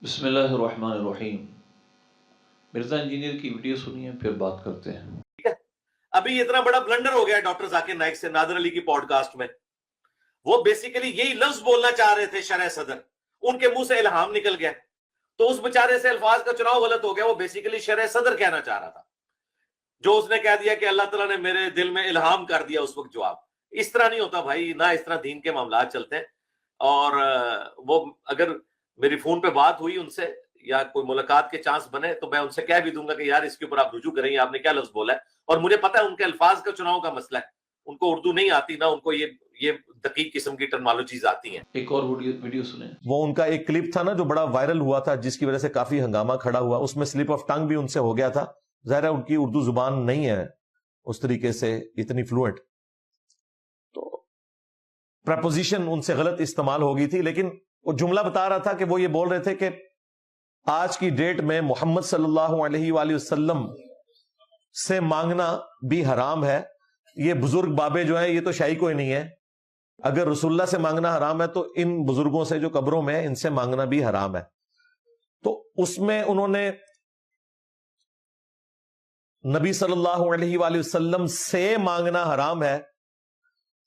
بسم اللہ الرحمن الرحیم۔ مرزا انجینئر کی ویڈیو سنیے پھر بات کرتے ہیں۔ ٹھیک ہے، ابھی یہ اتنا بڑا بلنڈر ہو گیا ڈاکٹر ذاکر نائک سے نادر علی کی پوڈ کاسٹ میں۔ وہ بیسیکلی یہی لفظ بولنا چاہ رہے تھے شرح صدر، ان کے منہ سے الہام نکل گیا تو اس بیچارے سے الفاظ کا چناؤ غلط ہو گیا۔ وہ بیسیکلی شرح صدر کہنا چاہ رہا تھا، جو اس نے کہہ دیا کہ اللہ تعالیٰ نے میرے دل میں الہام کر دیا اس وقت جواب۔ اس طرح نہیں ہوتا بھائی، نہ اس طرح دین کے معاملات چلتے ہیں۔ اور وہ اگر میری فون پہ بات ہوئی ان سے یا کوئی ملاقات کے چانس بنے تو میں ان سے کہہ بھی دوں گا کہ یار اس کے اوپر آپ رجوع کریں، آپ نے کیا لفظ بولا ہے۔ اور مجھے پتا ہے ان کے الفاظ کا چناؤ کا مسئلہ ہے، ان کو اردو نہیں آتی، نہ ان کو یہ دقیق قسم کی ٹرمنالوجیز آتی ہیں۔ ایک اور ویڈیو سنیں۔ وہ ان کا ایک کلپ تھا نا جو بڑا وائرل ہوا تھا، جس کی وجہ سے کافی ہنگامہ کھڑا ہوا، اس میں سلپ آف ٹنگ بھی ان سے ہو گیا تھا۔ ظاہر ہے ان کی اردو زبان نہیں ہے اس طریقے سے اتنی فلوئنٹ، تو پریپوزیشن ان سے غلط استعمال ہو گئی تھی، لیکن وہ جملہ بتا رہا تھا کہ وہ یہ بول رہے تھے کہ آج کی ڈیٹ میں محمد صلی اللہ علیہ وآلہ وسلم سے مانگنا بھی حرام ہے۔ یہ بزرگ بابے جو ہیں یہ تو شاہی کوئی نہیں ہے، اگر رسول اللہ سے مانگنا حرام ہے تو ان بزرگوں سے جو قبروں میں ان سے مانگنا بھی حرام ہے۔ تو اس میں انہوں نے نبی صلی اللہ علیہ وآلہ وسلم سے مانگنا حرام ہے،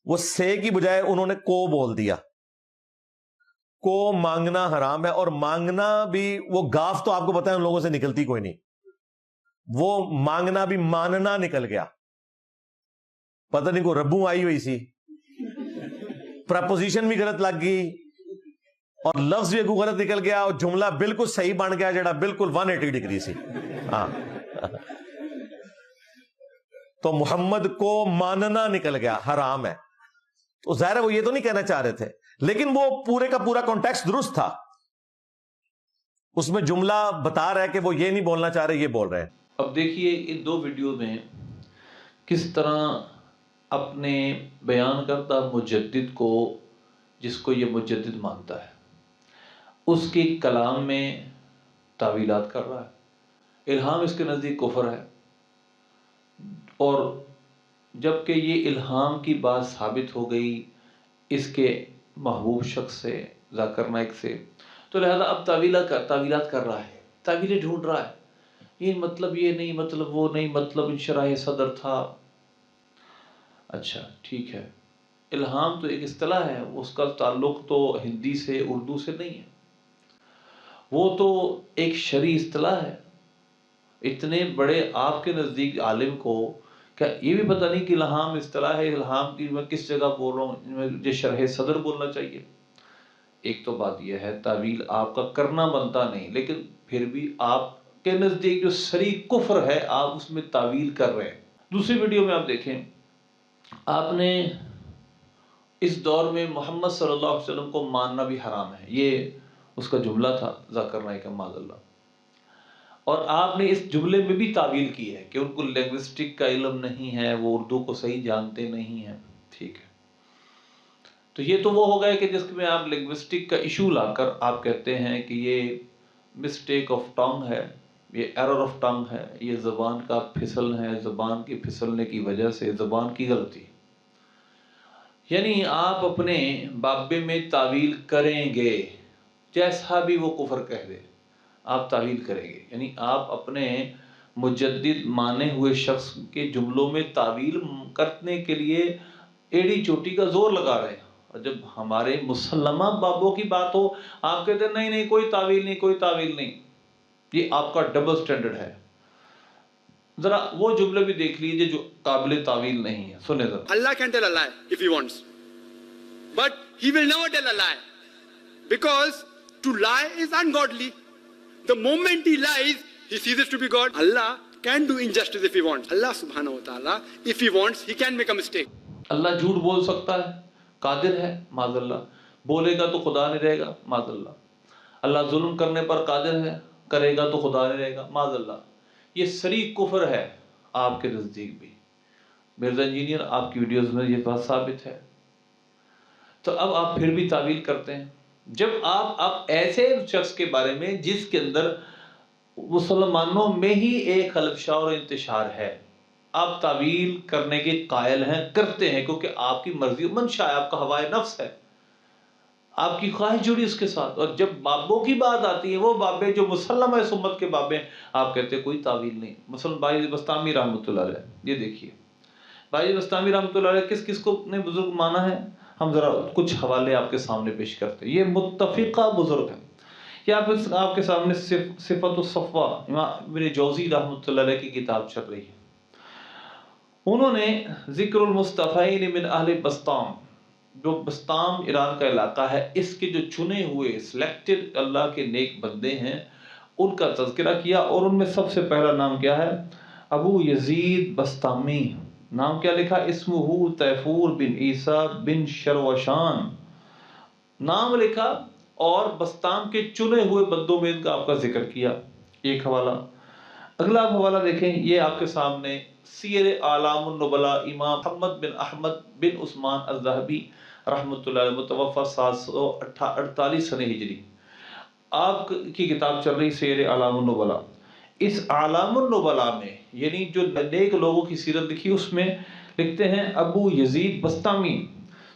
وہ سے کی بجائے انہوں نے کو بول دیا۔ کو مانگنا حرام ہے، اور مانگنا بھی وہ گاف تو آپ کو پتا ہے ان لوگوں سے نکلتی کوئی نہیں، وہ مانگنا بھی ماننا نکل گیا، پتہ نہیں کو ربوں آئی ہوئی سی، پریپوزیشن بھی غلط لگ گئی اور لفظ بھی غلط نکل گیا اور جملہ بالکل صحیح بن گیا جڑا بالکل 180 ڈگری سی۔ ہاں تو محمد کو ماننا نکل گیا، حرام ہے۔ تو ظاہر ہے وہ یہ تو نہیں کہنا چاہ رہے تھے، لیکن وہ پورے کا پورا کانٹیکسٹ درست تھا، اس میں جملہ بتا رہا ہے کہ وہ یہ نہیں بولنا چاہ رہے، یہ بول رہے ہیں۔ اب دیکھیے ان دو ویڈیو میں کس طرح اپنے بیان کردہ مجدد کو، جس کو یہ مجدد مانتا ہے، اس کے کلام میں تعویلات کر رہا ہے۔ الہام اس کے نزدیک کفر ہے، اور جبکہ یہ الہام کی بات ثابت ہو گئی اس کے محبوب شخص سے، ذاکر نائک سے، تو لہذا اب تعویلات کر رہا ہے، تعویلیں ڈھونڈ رہا ہے۔ یہ مطلب یہ نہیں، مطلب وہ نہیں، مطلب انشراح صدر تھا۔ اچھا ٹھیک ہے، الہام تو ایک اصطلاح ہے، اس کا تعلق تو ہندی سے اردو سے نہیں ہے، وہ تو ایک شرعی اصطلاح ہے۔ اتنے بڑے آپ کے نزدیک عالم کو کیا یہ بھی پتہ نہیں کہ الہام اصطلاح ہے؟ الہام کی میں کس جگہ بول رہا ہوں، مجھے شرح صدر بولنا چاہیے۔ ایک تو بات یہ ہے تعویل آپ کا کرنا بنتا نہیں، لیکن پھر بھی آپ کے نزدیک جو صریح کفر ہے آپ اس میں تعویل کر رہے ہیں۔ دوسری ویڈیو میں آپ دیکھیں، آپ نے اس دور میں محمد صلی اللہ علیہ وسلم کو ماننا بھی حرام ہے، یہ اس کا جملہ تھا ذاکر نائک کا، معاذ اللہ۔ اور آپ نے اس جملے میں بھی تعویل کی ہے کہ ان کو لنگوسٹک کا علم نہیں ہے، وہ اردو کو صحیح جانتے نہیں ہیں۔ ٹھیک ہے، تو یہ تو وہ ہو گئے کہ جس میں آپ لنگوسٹک کا ایشو لا کر آپ کہتے ہیں کہ یہ مسٹیک آف ٹنگ ہے، یہ ایرر آف ٹنگ ہے، یہ زبان کا پھسل ہے، زبان کی پھسلنے کی وجہ سے زبان کی غلطی۔ یعنی آپ اپنے بابے میں تعویل کریں گے، جیسا بھی وہ کفر کہہ دے آپ تعویل کریں گے، یعنی آپ اپنے مجدد مانے ہوئے شخص کے جملوں میں تعویل کرنے کے لیے ایڑی چوٹی کا زور لگا رہے ہیں، اور جب ہمارے مسلمہ بابوں کی بات ہو آپ کہتے ہیں نہیں نہیں کوئی تعویل نہیں، کوئی تعویل نہیں۔ یہ آپ کا ڈبل سٹینڈرڈ ہے۔ ذرا وہ جملے بھی دیکھ لیجئے جو قابل تعویل نہیں ہے، سنیں ذرا۔ Allah can tell a lie if he wants, but he will never tell a lie, because to lie is ungodly. The moment he lies, he ceases to be God. Allah can do injustice if he wants. Allah subhanahu wa ta'ala, if he wants, he can make a mistake. اللہ جھوٹ بول سکتا ہے، قادر ہے، معاذ اللہ۔ بولے گا تو خدا نہیں رہے گا، معاذ اللہ۔ اللہ ظلم کرنے پر قادر ہے، کرے گا تو خدا نہیں رہے گا، معاذ اللہ۔ یہ صریح کفر ہے آپ کے نزدیک بھی۔ مرزا انجینئر آپ کی ویڈیوز میں یہ بات ثابت ہے، تو اب آپ پھر بھی تعویل کرتے ہیں۔ جب آپ ایسے شخص کے بارے میں جس کے اندر مسلمانوں میں ہی ایک خلفشا اور انتشار ہے، آپ تعویل کرنے کے قائل ہیں، کرتے ہیں، کیونکہ آپ کی مرضی و منشا ہے، آپ کا ہوائے نفس ہے۔ آپ کی خواہش جڑی اس کے ساتھ. اور جب بابوں کی بات آتی ہے، وہ بابے جو مسلم ہے سمت کے بابے، آپ کہتے ہیں کوئی تعویل نہیں. مثلا بائی بستامی رحمۃ اللہ علیہ، یہ دیکھیے بائی بستامی رحمۃ اللہ علیہ کس کس کو نے بزرگ مانا ہے. ہم ذرا کچھ حوالے آپ کے سامنے پیش کرتے ہیں. یہ متفقہ بزرگ ہیں. یا پھر آپ کے سامنے صفت الصفوہ امام ابن جوزی رحمۃ اللہ علیہ کی کتاب چل رہی ہے. انہوں نے ذکر المصطفین من اہل بستام، جو بستام ایران کا علاقہ ہے، اس کے جو چنے ہوئے سلیکٹڈ اللہ کے نیک بندے ہیں ان کا تذکرہ کیا. اور ان میں سب سے پہلا نام کیا ہے؟ ابو یزید بستامی. نام کیا لکھا؟ اسمہ تیفور بن عیسیٰ بن شروشان نام لکھا، اور بستام کے چنے ہوئے بندوں میں ان کا آپ کا ذکر کیا. ایک حوالہ. اگلا حوالہ دیکھیں، یہ آپ کے سامنے سیر اعلام النبلاء امام محمد بن احمد بن عثمان الذہبی رحمۃ اللہ علیہ متوفی 748 سنہ ہجری، آپ کی کتاب چل رہی سیر اعلام النبلاء. اس اعلام النبلاء میں یعنی جو نیک لوگوں کی سیرت لکھی اس میں لکھتے ہیں ابو یزید بستامی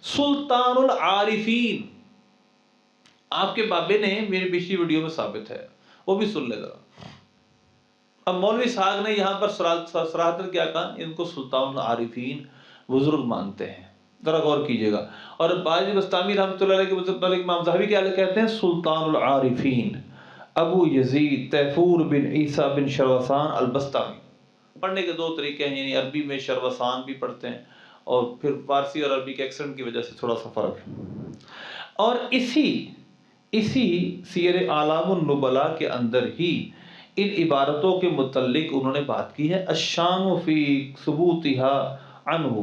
سلطان العارفین. آپ کے بابے نے میری پچھلی ویڈیو میں ثابت ہے، وہ بھی سن لے ذرا. اب مولوی صاحب نے یہاں پر صراحتاً کیا کہا؟ ان کو سلطان العارفین بزرگ مانتے ہیں. ذرا غور کیجئے گا. اور باجی بستامی رحمۃ اللہ علیہ کے متعلق امام ذہبی کیا کہتے ہیں؟ سلطان العارفین ابو یزید تیفور بن عیسیٰ بن شروسان البستامی. پڑھنے کے دو طریقے ہیں، یعنی عربی میں شروسان بھی پڑھتے ہیں اور پھر فارسی اور عربی کے ایکسنٹ کی وجہ سے تھوڑا سا فرق ہے. اور اسی سیر اعلام النبلاء کے اندر ہی ان عبارتوں کے متعلق انہوں نے بات کی ہے. الشان فی ثبوتها عنہ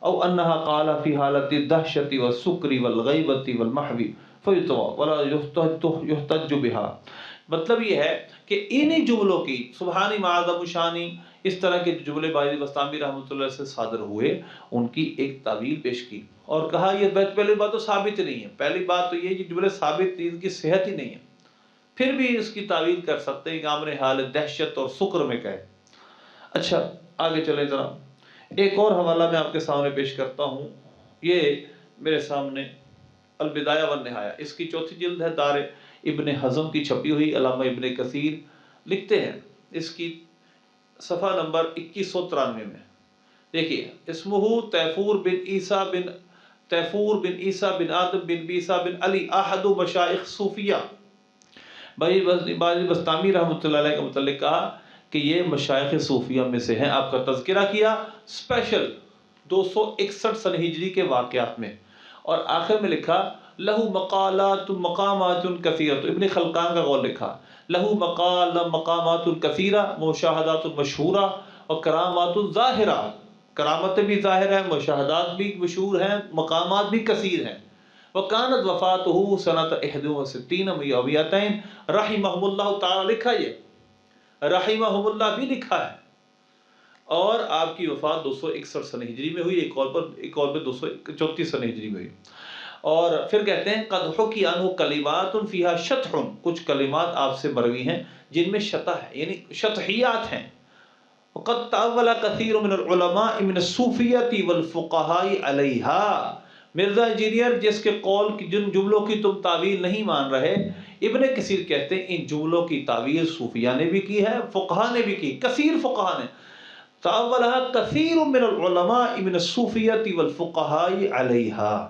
او انها قال فی حالت الدہشت والسکر والغیبت والمحو فیتوا ولا یحتج بها. مطلب یہ ہے کہ انہی جملوں کی سبحانی معظم شانی، اس طرح کے جملے باجی بستامی رحمۃ اللہ سے صادر ہوئے، ان کی ایک تعویل پیش کی اور کہا یہ پہلی بات تو ثابت نہیں ہے. پہلی بات تو یہ جملے ثابت ان کی صحت ہی نہیں ہے، پھر بھی اس کی تعویل کر سکتے ہیں کہ امر حالت دہشت اور سکر میں کہے. اچھا آگے چلیں ذرا. ایک اور حوالہ میں آپ کے سامنے پیش کرتا ہوں. یہ میرے سامنے البدایہ والنہایہ، اس کی چوتھی جلد ہے، دار ابن حزم کی چھپی ہوئی. علامہ ابن کثیر لکھتے ہیں اس کی صفحہ نمبر 2193 میں. دیکھیے اسمہ تیفور بن عیسیٰ بن آدم بن بیسا بن علی احد مشائخ صوفیہ. باجی بستامی رحمۃ اللہ علیہ کے متعلق کہا کہ یہ مشائخ صوفیہ میں سے ہیں. آپ کا تذکرہ کیا اسپیشل 261 سنہ ہجری کے واقعات میں، اور آخر میں لکھا لہو مقامات کثیرۃ. ابن خلقان کا قول لکھا لہو مقامات کثیرہ مشاہدات مشہورہ اور کرامات ظاہرہ. کرامتیں بھی ظاہر ہیں، مشاہدات بھی مشہور ہیں، مقامات بھی کثیر ہیں. وکانت وفاتہ سنۃ 61 میاتین رحمہم اللہ تعالی. لکھا یہ رحمہم اللہ بھی لکھا ہے، اور آپ کی وفات 261 سنہ ہجری میں ہوئی. ایک قول پہ 234 سنہ ہجری میں ہوئی. اور پھر کہتے ہیں قد حکی عنہ کلمات فیہا شطح. کچھ کلمات آپ سے مروی ہیں جن میں شطح ہے، یعنی شطحیات ہیں. وقد تأول کثیر من العلماء من الصوفیۃ والفقہاء علیہا. مرزا انجینئر جس کے قول کی جن جملوں کی تم تعویل نہیں مان رہے، ابن کثیر کہتے ہیں ان جملوں کی تعویل صوفیہ نے بھی کی ہے، فقہا نے بھی کی، کثیر فقہا نے. تأولها کثیر من العلماء من الصوفیۃ والفقہاء علیہا.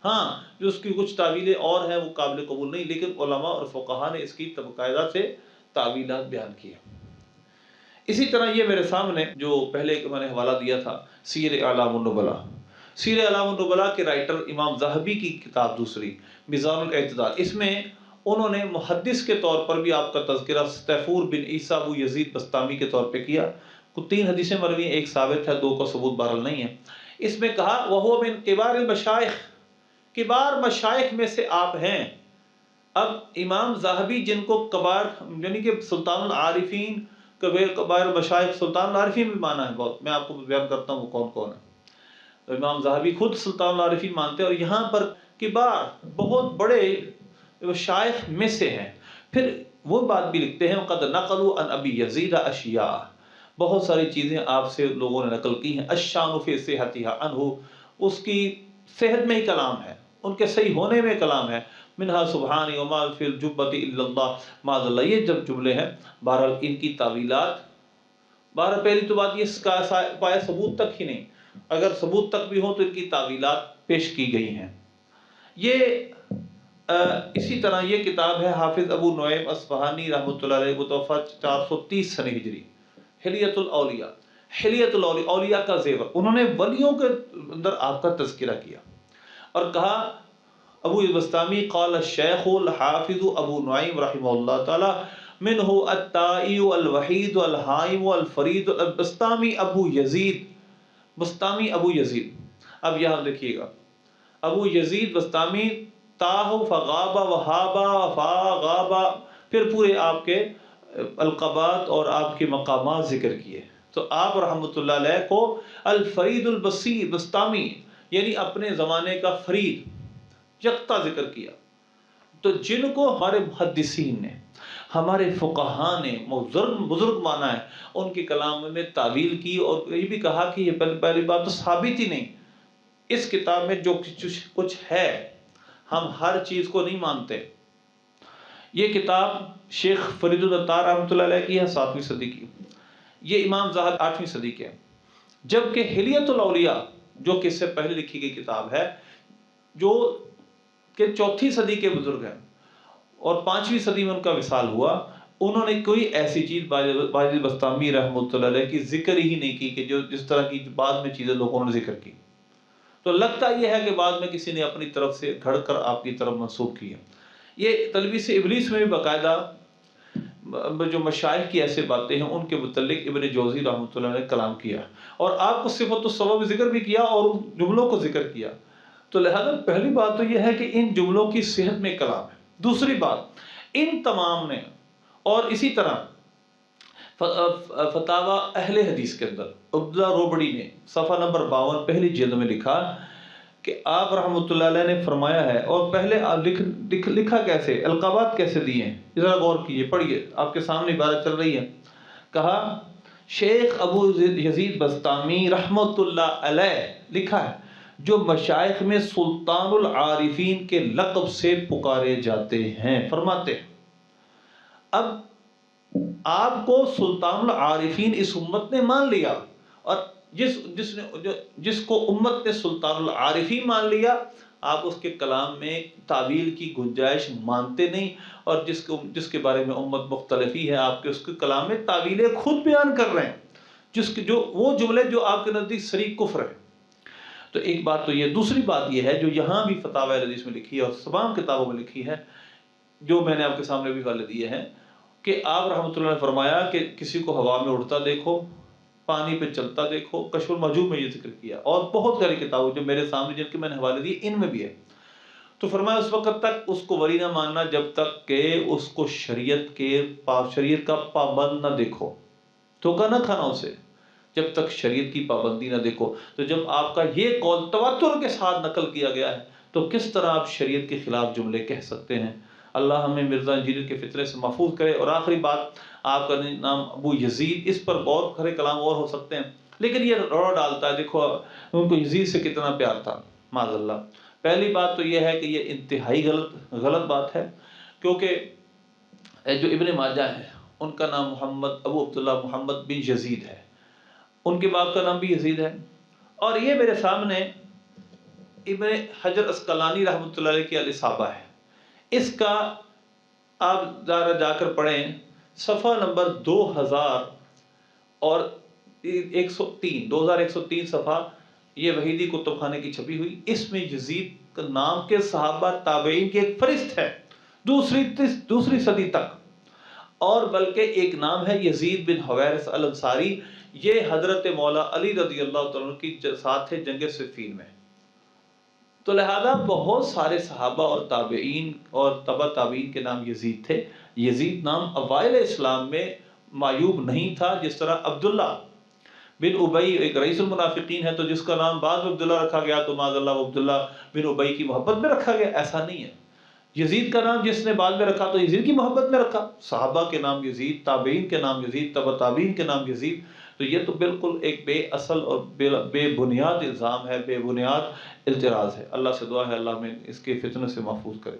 ہاں جو اس کی کچھ تعویلیں اور ہیں وہ قابل قبول نہیں، لیکن علماء اور فقہا نے اس کی باقاعدہ سے تعویلات بیان کی ہیں. اسی طرح یہ میرے سامنے جو پہلے میں نے حوالہ دیا تھا سیر اعلام النبلاء. سیر اعلام النبلاء کے رائٹر امام ذہبی کی کتاب دوسری میزان الاعتدال، اس میں انہوں نے محدث کے طور پر بھی آپ کا تذکرہ تیفور بن عیسیٰ ابو یزید بستامی کے طور پہ کیا. 3 حدیثیں مروی ہیں، ایک ثابت ہے، 2 کا ثبوت بہرحال نہیں ہے. اس میں کہا وہو من کبار المشائخ، کبار مشائخ میں سے آپ ہیں. اب امام ذہبی جن کو کبار یعنی کہ سلطان العارفین کبار مشائخ سلطان العارفین بھی مانا ہے بہت، میں آپ کو بیان کرتا ہوں وہ کون کون ہے. امام ذہبی خود سلطان العارفین مانتے ہیں، اور یہاں پر کبار بہت بڑے مشائخ میں سے ہیں. پھر وہ بات بھی لکھتے ہیں قد نقلوا عن ابی یزید اشیاء. بہت ساری چیزیں آپ سے لوگوں نے نقل کی ہیں. الشان فی صحتها عنہ، اس کی صحت میں ہی کلام ہے، ان کے صحیح ہونے میں کلام ہے. منہا سبحانی وما فی الجبۃ الا اللہ معاذ اللہ. یہ جب جملے ہیں بہرحال ان کی تعویلات، بہرحال پہلی تو بات یہ اس کا پایا ثبوت تک ہی نہیں، اگر ثبوت تک بھی ہوں تو ان کی تعویلات پیش کی گئی ہیں. یہ اسی طرح یہ کتاب ہے حافظ ابو نعیم اصفہانی رحمۃ اللہ علیہ، متوفی 430 سنہ ہجری، حلیۃ الاولیاء. حلیۃ الاولیاء، اولیاء کا زیور. انہوں نے ولیوں کے اندر آپ کا تذکرہ کیا اور کہا ابو البسطامی قال الشیخ الحافظ ابو نعیم رحمہ اللہ تعالی منہ التائی الوحید الحائم الفرید البسطامی ابو یزید. بسطامی ابو یزید. اب یہاں دیکھیے گا، ابو یزید بسطامی، تاہ فغابہ وہابہ فاغابہ، پھر پورے آپ کے القابات اور آپ کے مقامات ذکر کیے. تو آپ رحمۃ اللہ علیہ کو الفرید البصیر بسطامی یعنی اپنے زمانے کا فرید یکتا ذکر کیا. تو جن کو ہمارے محدثین نے، ہمارے فقہاء نے بزرگ مانا ہے، ان کے کلام میں تعویل کی اور یہ بھی کہا کہ یہ پہلی بات تو ثابت ہی نہیں، اس کتاب میں جو کچھ ہے ہم ہر چیز کو نہیں مانتے. یہ کتاب شیخ فرید العطار رحمۃ اللہ علیہ کی ہے 7ویں صدی کی، یہ امام زاہد 8ویں صدی کے ہیں. جبکہ حلیۃ الاولیاء جو کہ اس سے پہلے لکھی گئی کتاب ہے، جو کہ 4تھی صدی کے بزرگ ہیں اور 5ویں صدی میں ان کا وصال ہوا، انہوں نے کوئی ایسی چیز باجد بسطامی رحمۃ اللہ علیہ کی ذکر ہی نہیں کی کہ جو جس طرح کی بعد میں چیزیں لوگوں نے ذکر کی. تو لگتا یہ ہے کہ بعد میں کسی نے اپنی طرف سے گھڑ کر آپ کی طرف منسوب کی ہے. یہ تلبیس ابلیس میں بھی باقاعدہ جو مشائخ کی ایسے باتیں ہیں ان کے متعلق ابن جوزی رحمۃ اللہ نے کلام کیا اور آپ کو صفت السبب ذکر بھی کیا اور جملوں کو ذکر کیا. تو لہذا پہلی بات تو یہ ہے کہ ان جملوں کی صحت میں کلام ہے. دوسری بات، ان تمام نے اور اسی طرح فتاوی اہل حدیث کے اندر عبداللہ روبڑی نے صفحہ نمبر 52 پہلی جلد میں لکھا کہ آپ رحمۃ اللہ علیہ نے فرمایا ہے، اور پہلے لکھا کیسے، القابات کیسے دیے ہیں، ذرا غور کیجیے، پڑھیے، آپ کے سامنے عبارت چل رہی ہے. کہا شیخ ابو یزید بسطامی رحمۃ اللہ علیہ لکھا ہے جو مشائخ میں سلطان العارفین کے لقب سے پکارے جاتے ہیں. فرماتے ہیں اب آپ کو سلطان العارفین اس امت نے مان لیا، اور جس کو امت نے سلطان العارفین مان لیا، آپ اس کے کلام میں تعویل کی گنجائش مانتے نہیں، اور جس کے بارے میں امت مختلف ہی ہے، آپ کے اس کے کلام میں تعویلیں خود بیان کر رہے ہیں، جو وہ جملے جو آپ کے نزدیک صریح کفر ہے. تو ایک بات تو یہ. دوسری بات یہ ہے جو یہاں بھی فتاوی حدیث میں لکھی ہے اور تمام کتابوں میں لکھی ہے، جو میں نے آپ کے سامنے بھی حوالے دیے ہیں، کہ آپ رحمۃ اللہ نے فرمایا کہ کسی کو ہوا میں اڑتا دیکھو، پانی پہ چلتا دیکھو. کشف المحجوب میں یہ ذکر کیا، اور بہت ساری کتابوں جو میرے سامنے جن کے میں نے حوالے دیے ان میں بھی ہے. تو فرمایا اس وقت تک اس کو ولی نہ ماننا جب تک کہ اس کو شریعت کا پابند نہ دیکھو، دھوکہ نہ کھانا اسے جب تک شریعت کی پابندی نہ دیکھو. تو جب آپ کا یہ قول تواتر کے ساتھ نقل کیا گیا ہے تو کس طرح آپ شریعت کے خلاف جملے کہہ سکتے ہیں؟ اللہ ہمیں مرزا انجینئر کے فتنے سے محفوظ کرے. اور آخری بات، آپ کا نام ابو یزید، اس پر بہت کھرے کلام اور ہو سکتے ہیں، لیکن یہ روڑا ڈالتا ہے. دیکھو ان کو یزید سے کتنا پیار تھا، معاذ اللہ. پہلی بات تو یہ ہے کہ یہ انتہائی غلط بات ہے، کیونکہ جو ابن ماجہ ہے ان کا نام ابو عبداللہ محمد بن یزید ہے، ان کے باپ کا نام بھی یزید ہے. اور یہ میرے سامنے ابن حجر اسقلانی رحمۃ اللہ علیہ کی الاصابہ ہے، اس کا آپ ذرا جا کر پڑھیں، صفحہ نمبر 2103 صفحہ، یہ وحیدی کتب خانے کی چھپی ہوئی. اس میں یزید کا نام کے صحابہ تابعین کی ایک فہرست ہے دوسری صدی تک، اور بلکہ ایک نام ہے یزید بن حویرث الانصاری، یہ حضرت مولا علی رضی اللہ تعالیٰ عنہ کی ساتھ تھے جنگ صفین میں. تو لہذا بہت سارے صحابہ اور تابعین اور تبع تابعین کے نام یزید تھے. یزید نام اوائل اسلام میں معیوب نہیں تھا، جس طرح عبداللہ بن ابی ایک رئیس المنافقین ہے، تو جس کا نام بعد میں عبداللہ رکھا گیا تو معاذ اللہ عبداللہ بن ابی کی محبت میں رکھا گیا. ایسا نہیں ہے. یزید کا نام جس نے بعد میں رکھا تو یزید کی محبت میں رکھا. صحابہ کے نام یزید، تابعین کے نام یزید، تبع تابعین کے نام یزید. تو یہ تو بالکل ایک بے اصل اور بے بنیاد الزام ہے، بے بنیاد اعتراض ہے. اللہ سے دعا ہے اللہ ہمیں اس کے فتنوں سے محفوظ کرے.